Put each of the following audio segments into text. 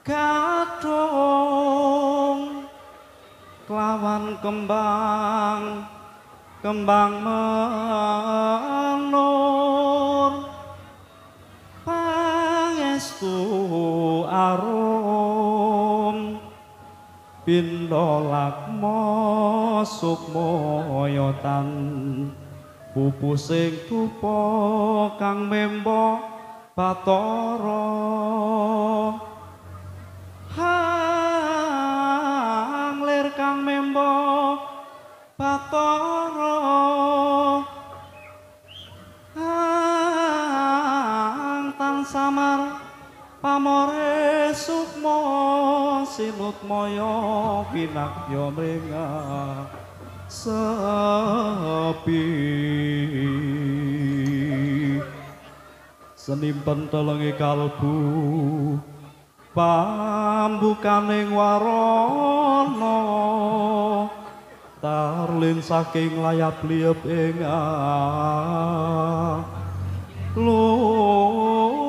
Gadung kelawan kembang menur pangestu arum pindha lakma sukmayotan pupu sing tupa kang memba Bathara lir kang memba Bathara tan samar pamore sukma sinutmaya pinakya mringah sepi senimpen telengi kalbu pambukaning warana tarlin saking layap liep ing luyung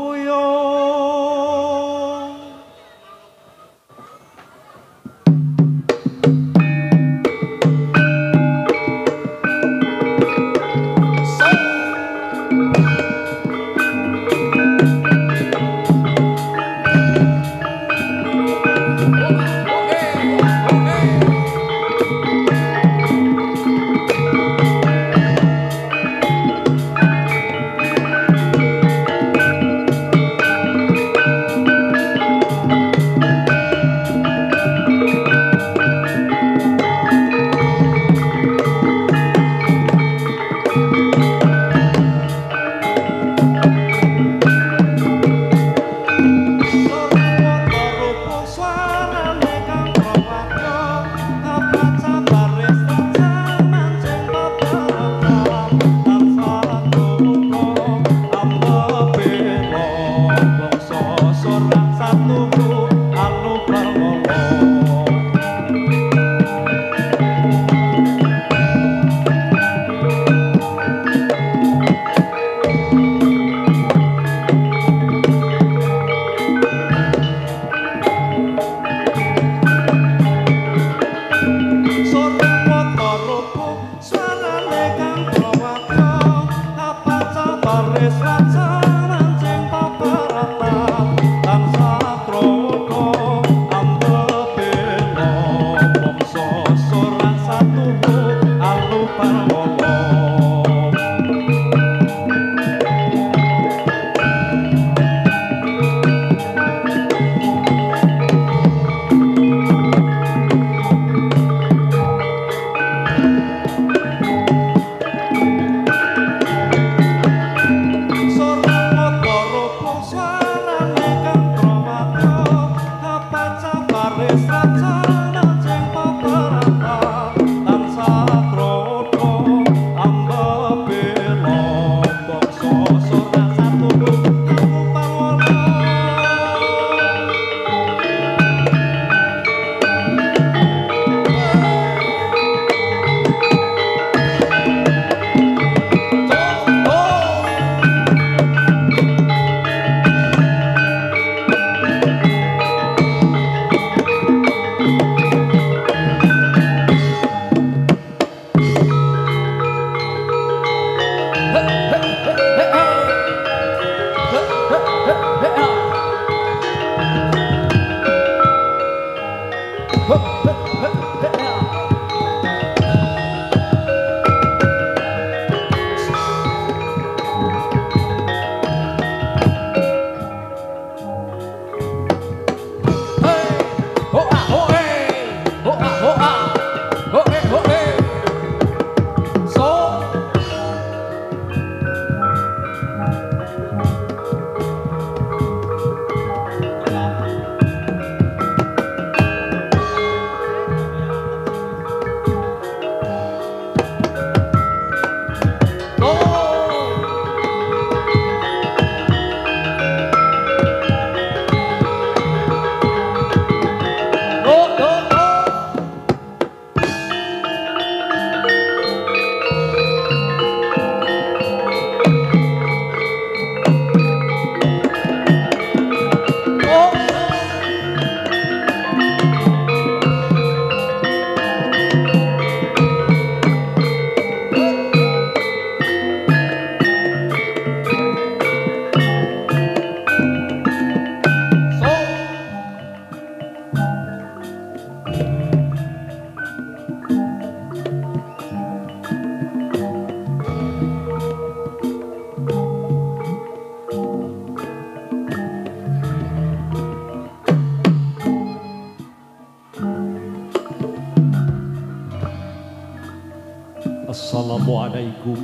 Assalamualaikum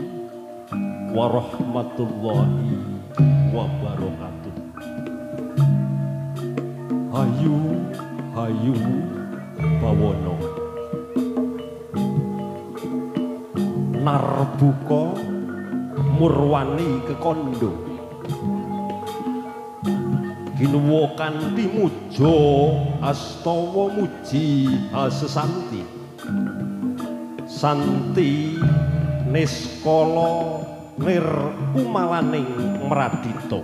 warahmatullahi wabarakatuh. Hayu hayu bawono narbuka murwani kekondo ginuwa kanthi muja astawa muji asesanti santi niskala nir kumalaning mradita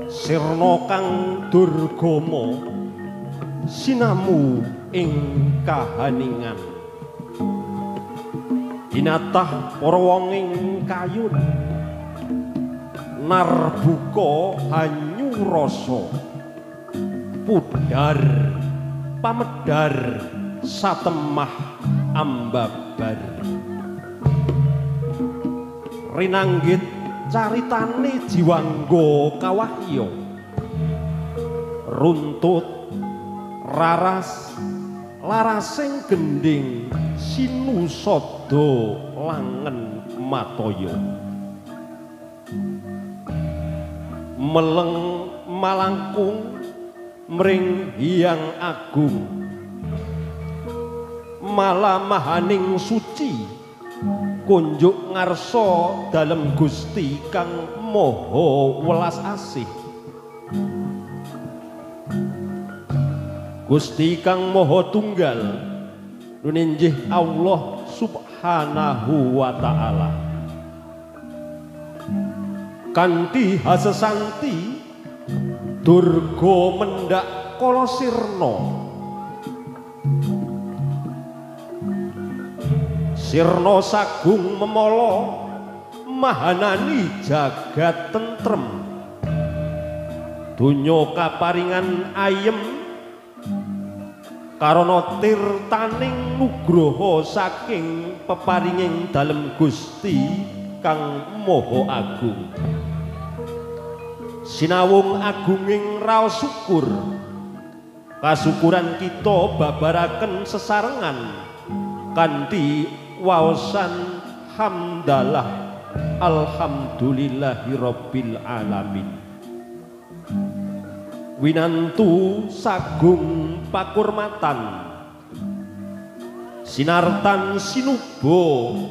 sirna kang durgama sinamu ing kahaningan dinatah para wong ing kayun narbuka hanyu rasa pudhar pamedhar satemah ambabar rinanggit caritane jiwangga kawahya runtut raras larasing gending sinusada langen mataya meleng malangkung mring hyang agung malamahaning suci kunjuk ngarsa dalem Gusti kang maha welas asih Gusti kang maha tunggal nuninjih Allah subhanahu wa ta'ala kanthi hasesanti durga mendak kala sirna sirna sagung memala mahanani jagat tentrem donya kaparingan ayem karana tirtaning nugraha saking peparinging dalem Gusti kang maha agung sinawung agunging raos syukur kasukuran kita babaraken sesarengan kanthi waosan hamdalah alhamdulillahi rabbil alamin winantu sagung pakurmatan sinartan sinuba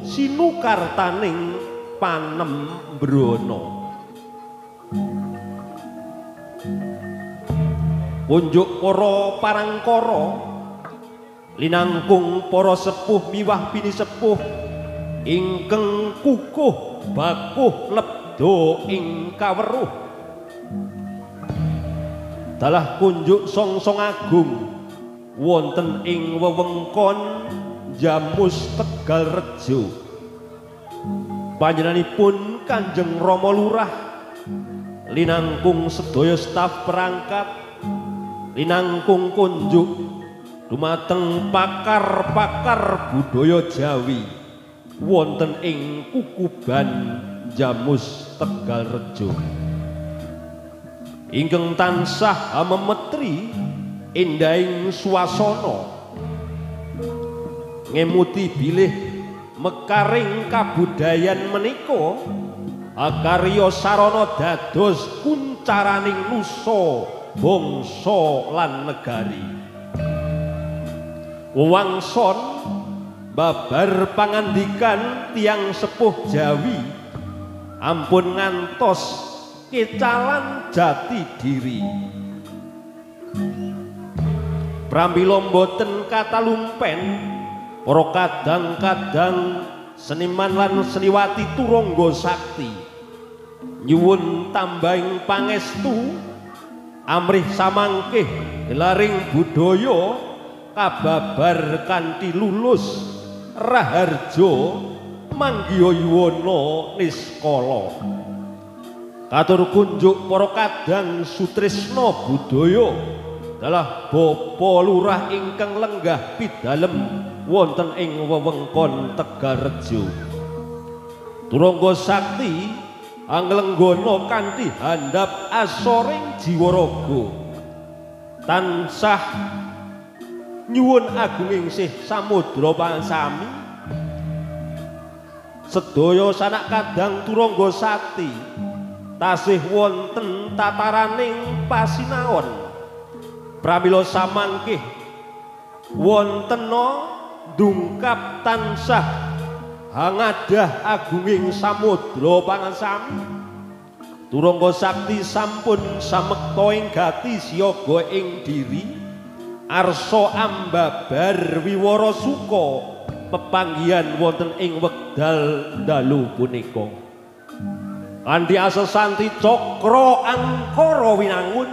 sinukartaning panembrana punjuk para parangkara linangkung para sepuh miwah bini sepuh ingkang kukuh bakuh lebda ing kaweruh dalah kunjuk songsong agung wonten ing wewengkon Jamus Tegalrejo panjenenganipun Kanjeng Rama Lurah linangkung sedaya staf perangkat linangkung kunjuk dumateng pakar-pakar budaya Jawi wonten ing Kukuban Jamus Tegalrejo ingkang tansah memetri endahing swasana ngemuti bilih mekaring kabudayan menika akarya sarana dados kuncaraning nusa bangsa lan negari wewangson babar pangandikan tiang sepuh Jawi ampun ngantos kecalan jati diri pramila boten katalumpen para kadang-kadang seniman lan seniwati turangga sakti nyuwun tambahing pangestu amrih samangkih gelaring budaya kababar kanthi lulus raharja manggiya yuwana niskala katur kunjuk para kadang sutresna budaya dalah Bapa Lurah ingkang lenggah pidalem wonten ing wewengkon Tegalrejo turangga sakti anglenggana kanthi handap asoring jiwa raga tansah nyuwun agunging sih samudra pangsami sedaya sanak kadang turangga sati tasih wonten tataraning pasinaon pramila samangkih wontena dungkap tansah hangadah agunging samudra pangasami turangga sakti sampun samekta ing gati siyaga ing diri arsa ambabar wiwara suka pepanggihan wonten ing wekdal dalu punika andi asesanti cakra angkara winangun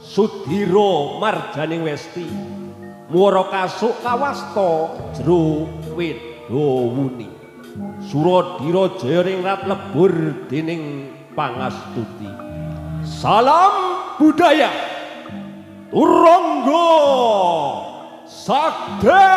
sudira marjaning westi muara kasuk kawasta jero wedawuni suradira jaya ningrat lebur dening pangastuti salam budaya turangga sakti.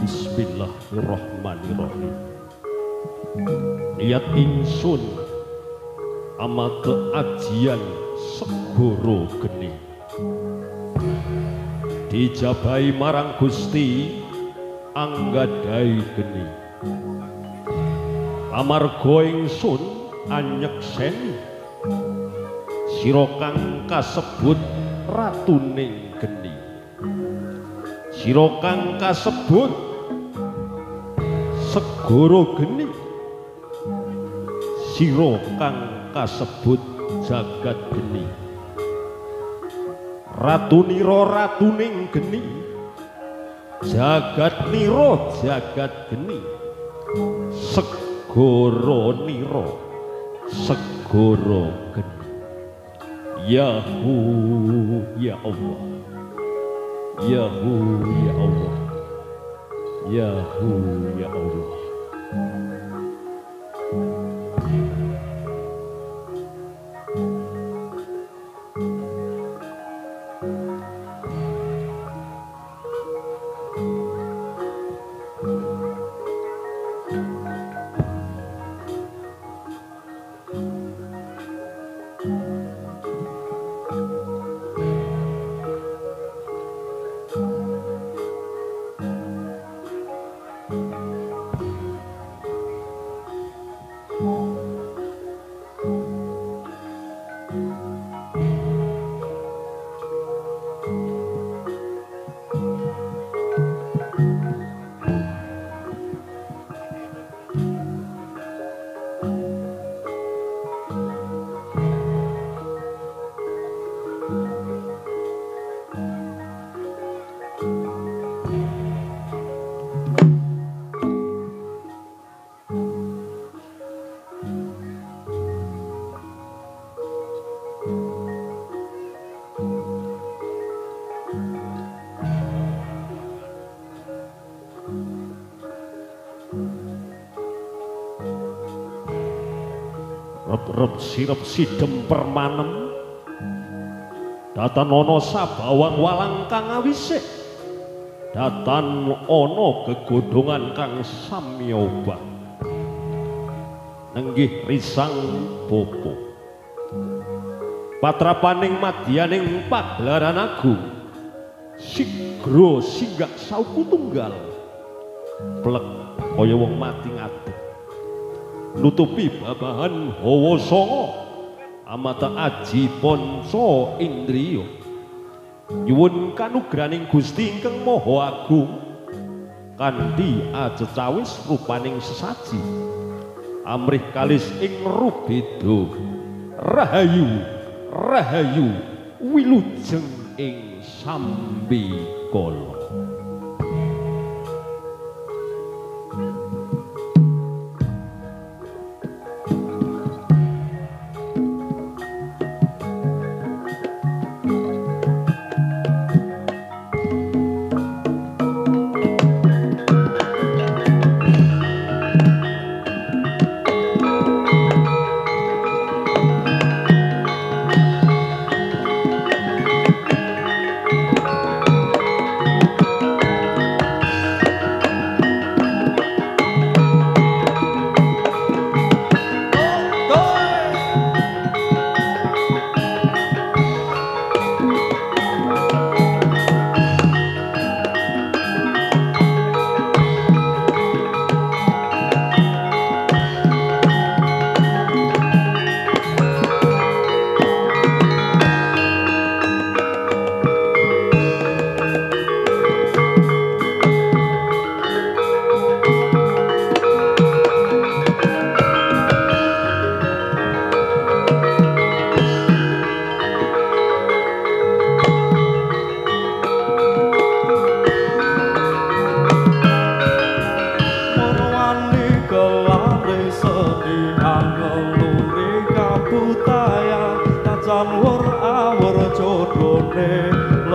Bismillahirrahmanirrahim. Niat ingsun amate ajian segoro geni dijabahi marang Gusti anggadai geni amarga ingsun anyekseni sira kang kasebut ratuning geni, sira kang kasebut segoro geni, sira kang kasebut jagat geni, ratunira ratuning geni, jagat nira jagat geni, segoro nira segoro geni. Yahu ya Allah, Yahu ya Allah, Yahu ya Allah. Rep sirep sidem permanem datan ana sabawang walang kang awisik datan ana gegodhongan kang samya obah nenggih risang popo patrapaning madyaning pagelaran agung sigra singgah sauku tunggal plek kaya wong mati ngadeg nutupi babahan hawa sanga amata aji panca indriya nyuwun kanugraning Gusti ingkang Maha Agung kanthi acecawis rupaning sesaji amrih kalis ing rubeda rahayu rahayu wilujeng ing sambikala.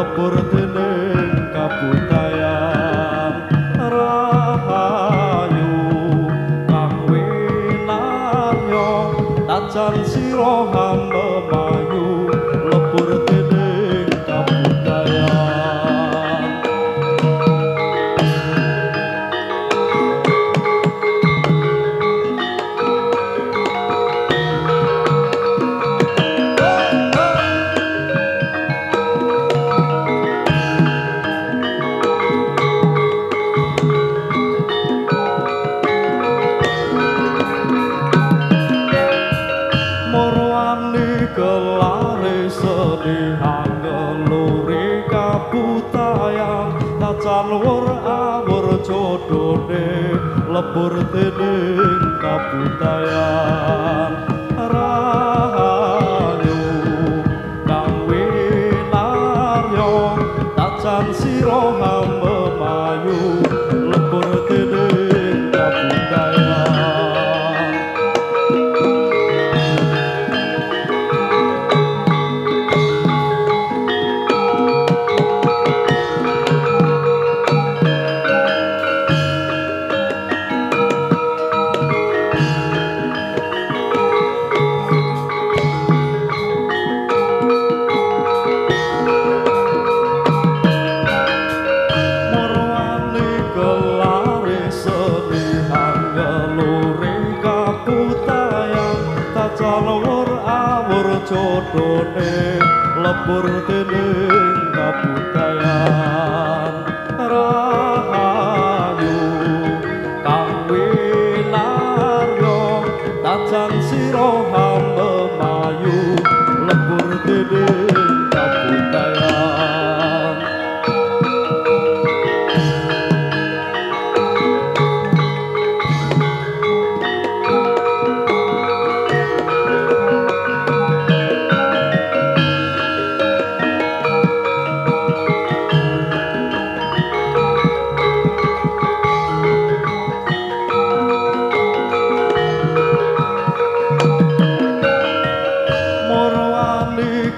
Lebur dening kabutayan rahayu kang winarya tajan sira hamemayu lebur dening kabutayan ngeluri kabutayan tacan wur awur jodone lebur dening kabutayan rahayu kang winarya tacan sira hamemayu lebur dening kabutayan jodone lebur dening kabutayan rahayu kang winarya tajan sira hamemayu lebur dening kabutayan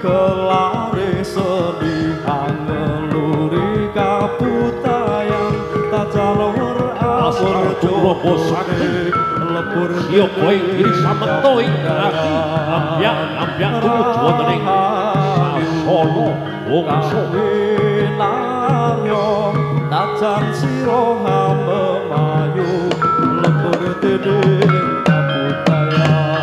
kelare seni ngeluri kabutayan tajan wur awur jodone lebur yo kowe diri samento ing rati ambyak tujuan ning sono wongso winarya tajan sira hamemayu lebur dening kabutayan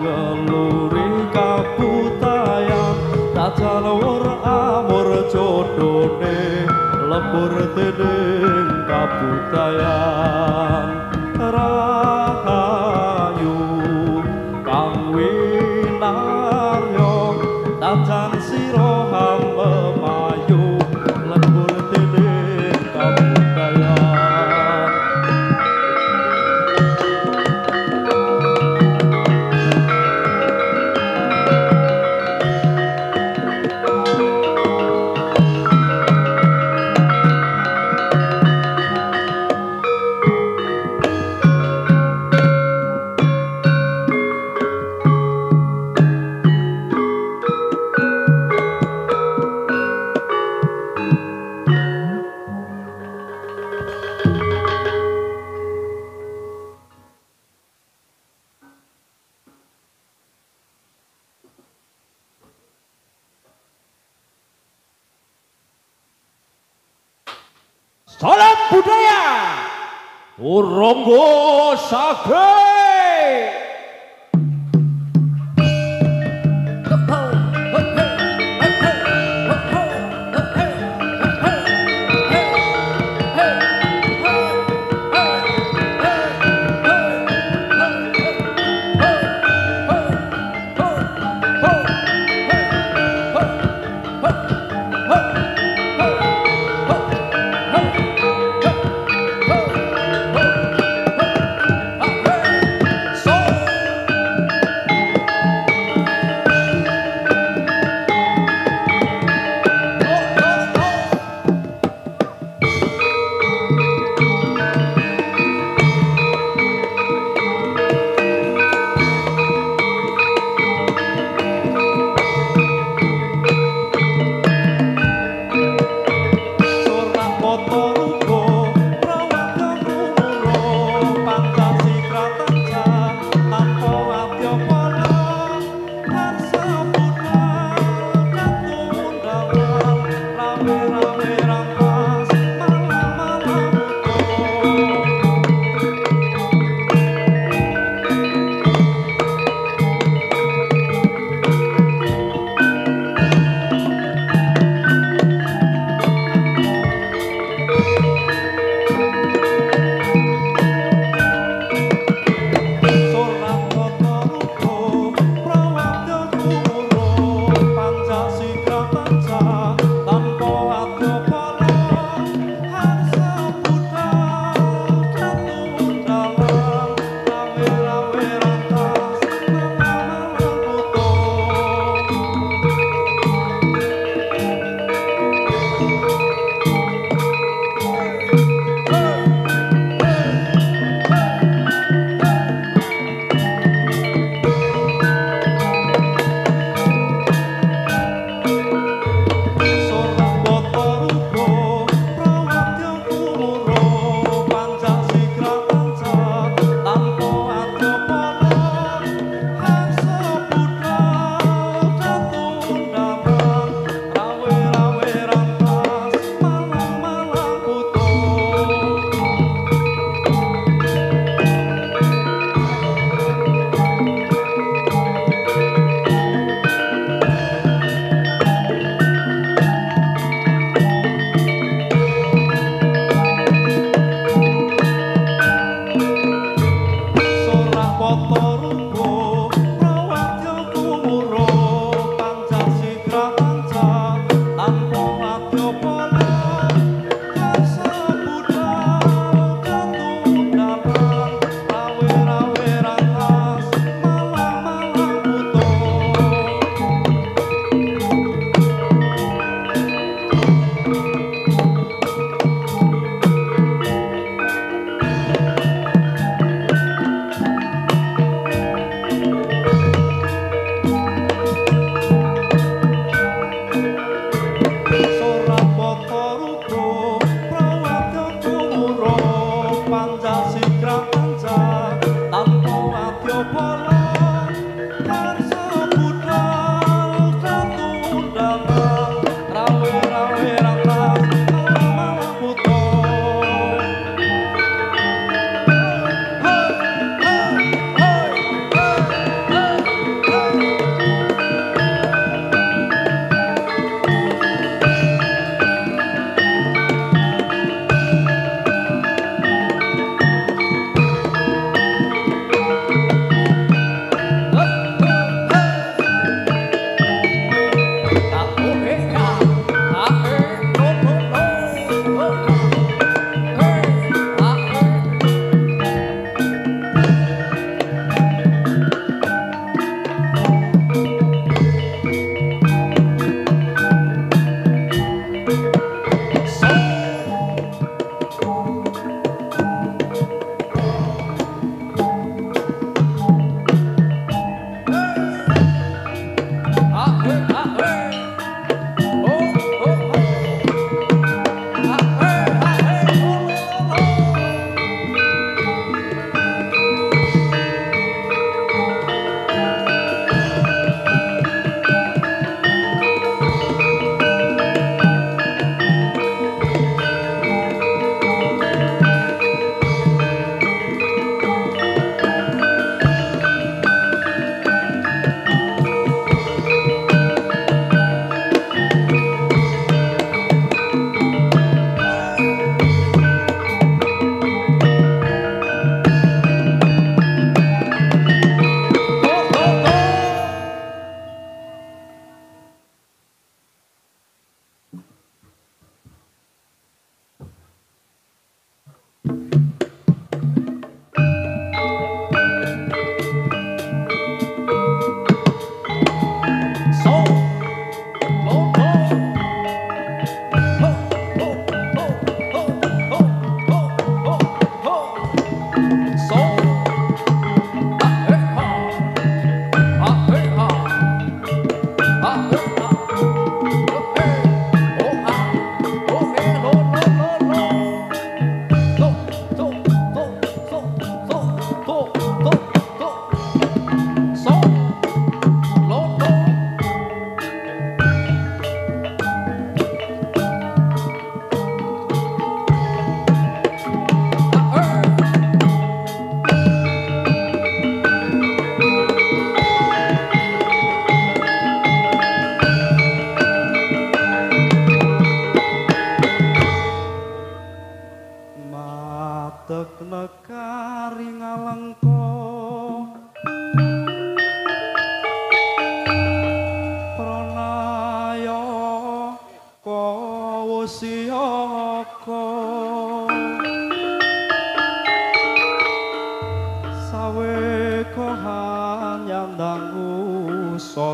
ngeluri kabutayan tajan wur awur jodone lebur dening kabutayan rahayu kang winarya tajan sira hamemayu lebur dening kabutayan Salam budaya Turonggo Sage.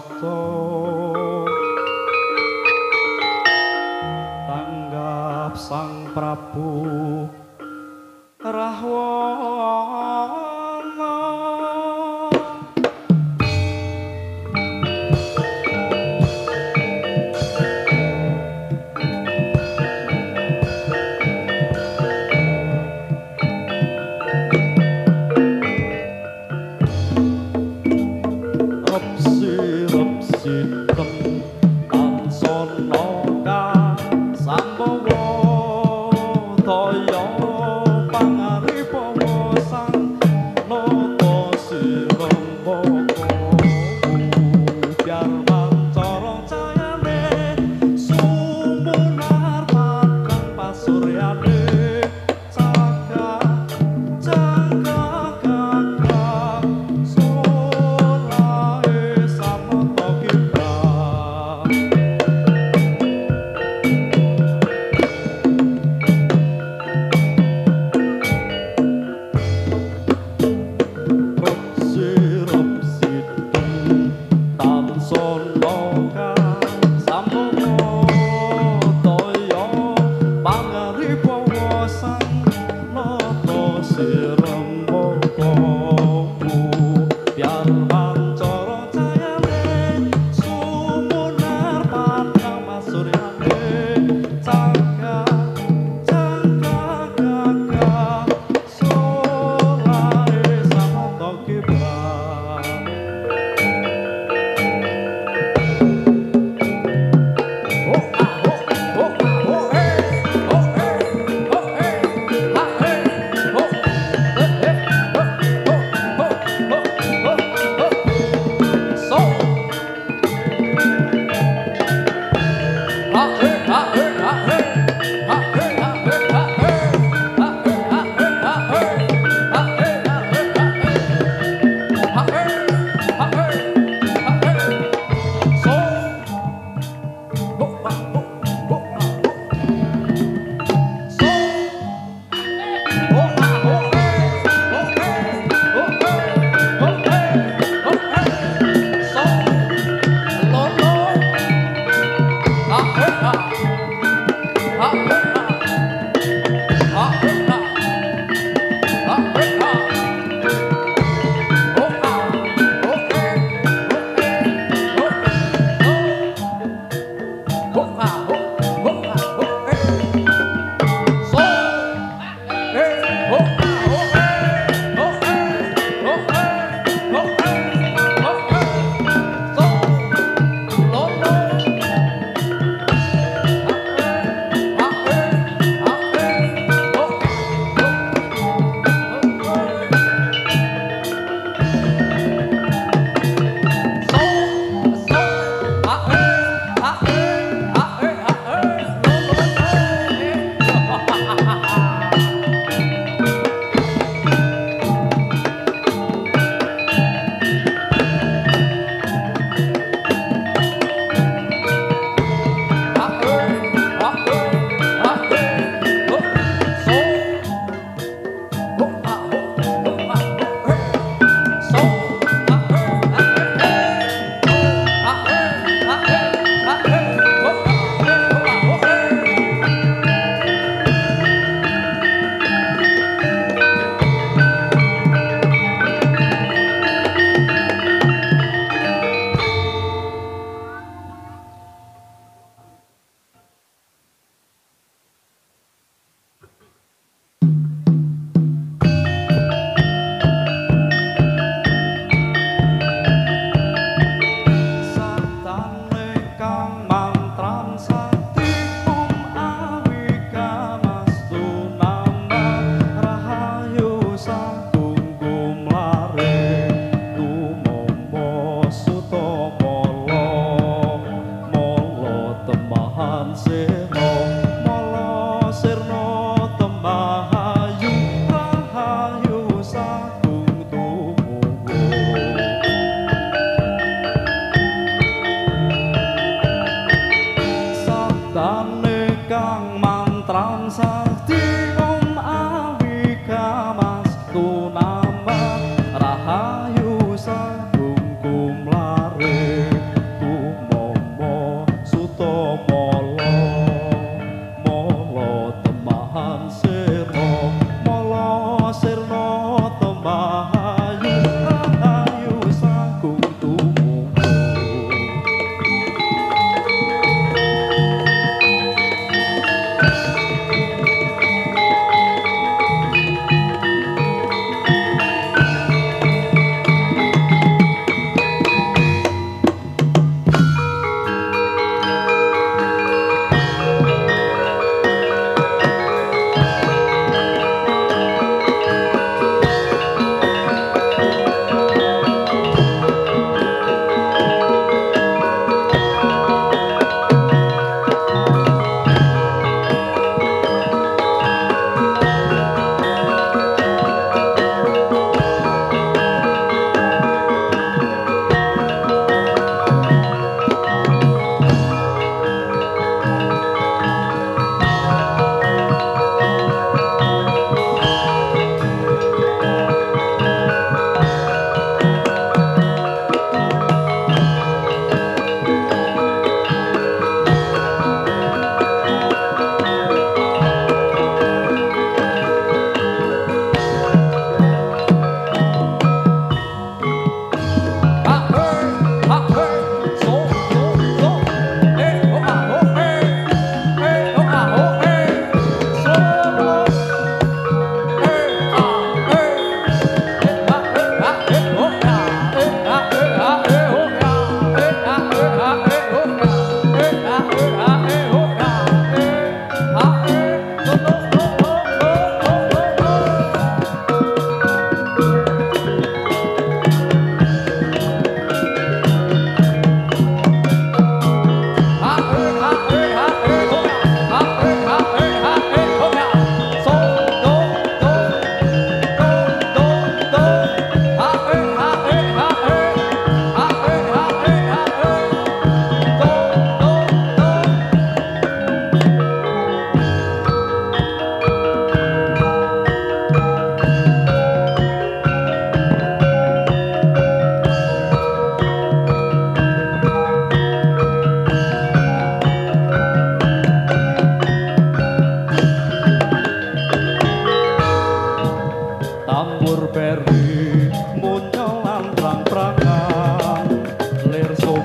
soto tanggap sang Prabu Rahwana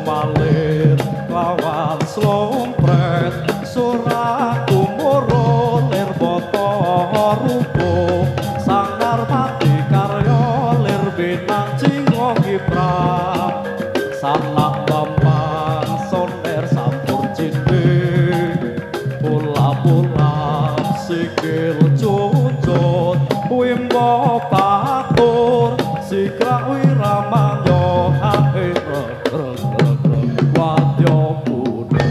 malir lawan slompret suraku moro lir boto rupo sangar mati karyo lir binang jingo kiprah sanak bambang sonder sampur jinde pula-pula sikil cucut wimbo patur sikrak wiramanyo hae wadyo kuda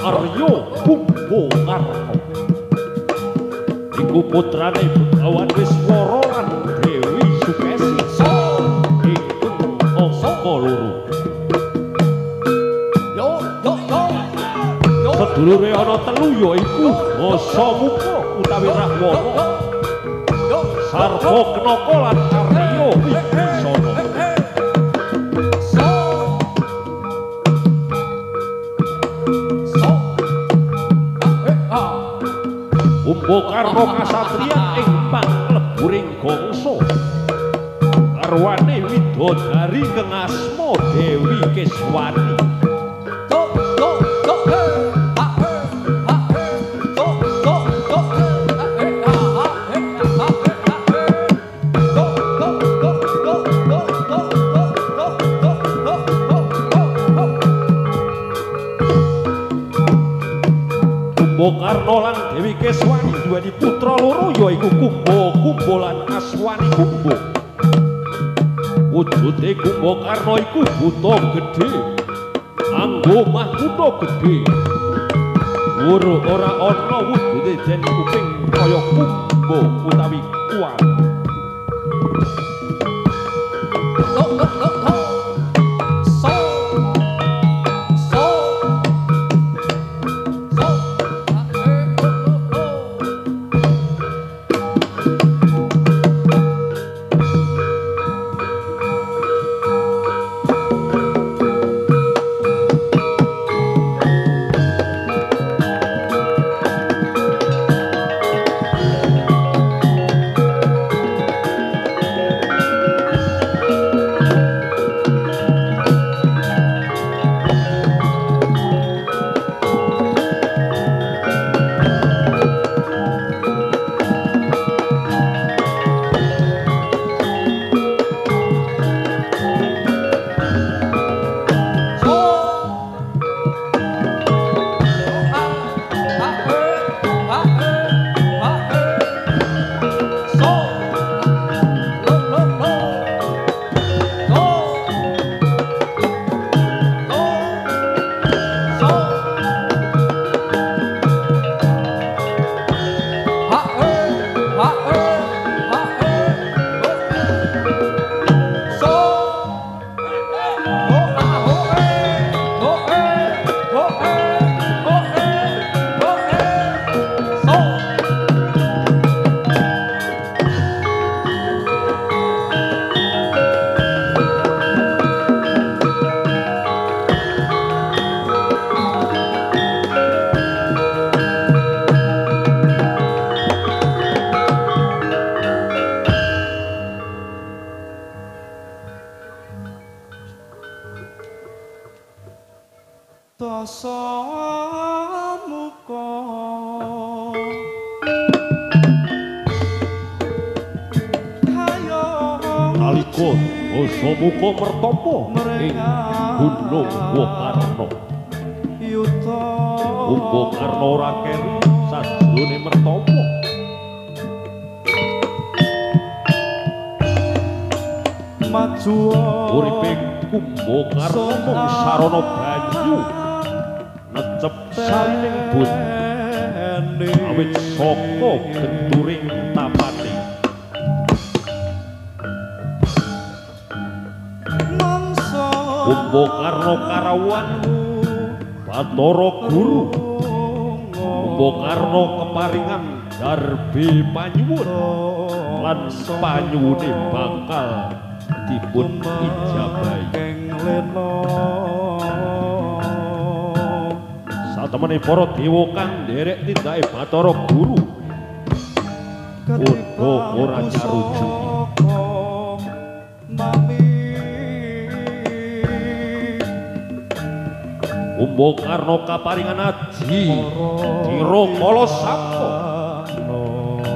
Aryo Kumbo Ngarto iku putrane Begawan Wiswara lan Dewi Sukesi iku angka loro sedulure ana telu yaiku Dasamuka utawi Rahwana Sarpakenaka lan Arya Wibisana Kumbakarna kasatriyan ing pangleburing gangsa garwane widodari kang asma Dewi Keswani Kumbakarna lan Dewi Keswani duweni putra loro yaiku Kumba lan Aswani Kumba. Wujude Kumbakarna iku buta gedhe, anggo mahkota gedhe. Wuru ora ana wujude den kuping kaya Kumba utawi kuat. rasa muka hayo Nalika basa muka mertampa ing Gunung Wokarno. yuta Bung Karno ora keri sajrone mertampa. maju Uripe Bung Karno mung sarana banyu necep sarining but awit saka genturing tapane. mangsa Bung Karno karawuhan Bathara Guru. Bung Karno keparingan darbe panyuwun lan panyuwune bakal dipun ijabahi. Satemene para dewa kang nderek tindake Bathara Guru padha ora nyarujuki. Bung Karno kaparingan aji kira kala sapa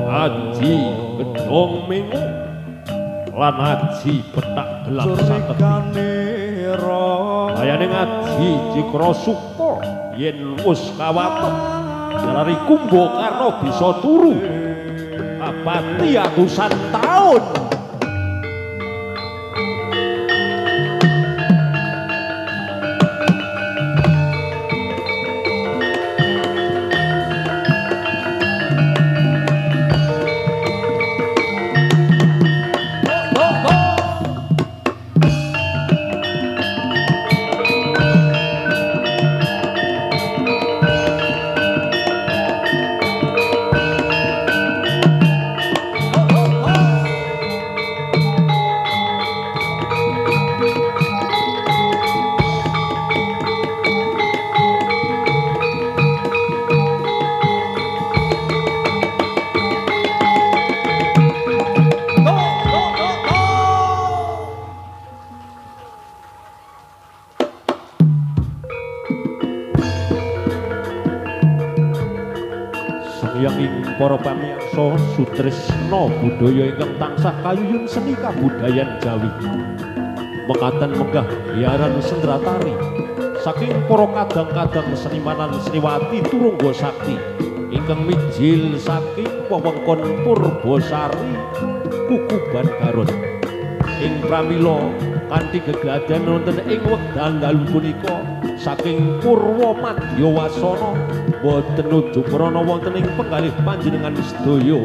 aji gedhong mengu lan aji petak gelang sateti. Bayane aji Cikra Sukta yen wis kawaten jalari Bung Karno bisa turu abadi atusan taun. Para pamirsa sutresna budaya ingkang tansah kayuyun seni kabudayan Jawi. Mekaten menggah biaran sendratari saking para kadang-kadang senimanan seniwati turungga sakti ingkang mijil saking wewengkon Purbasari Kukuban Garut. Ing pramila kanthi gegadahan wonten ing wekdal dalu punika saking Purwa Madyawasana boten nuju prana wonten ing penggalih panjenengan sedaya.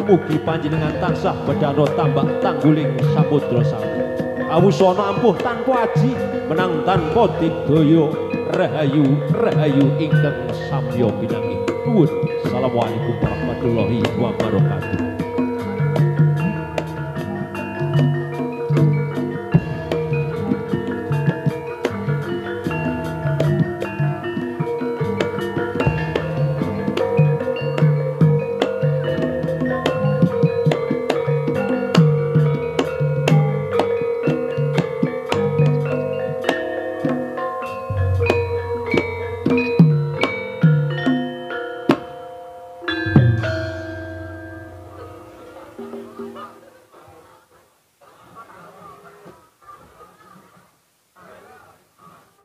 Mugi panjenengan tansah bedhana tambah tangguling samudra sawi. Awusana ampuh tanpa aji menang tanpa digdaya. Rahayu rahayu ingkang samya pinanggih. Nuwun. Assalamualaikum warahmatullahi wabarakatuh.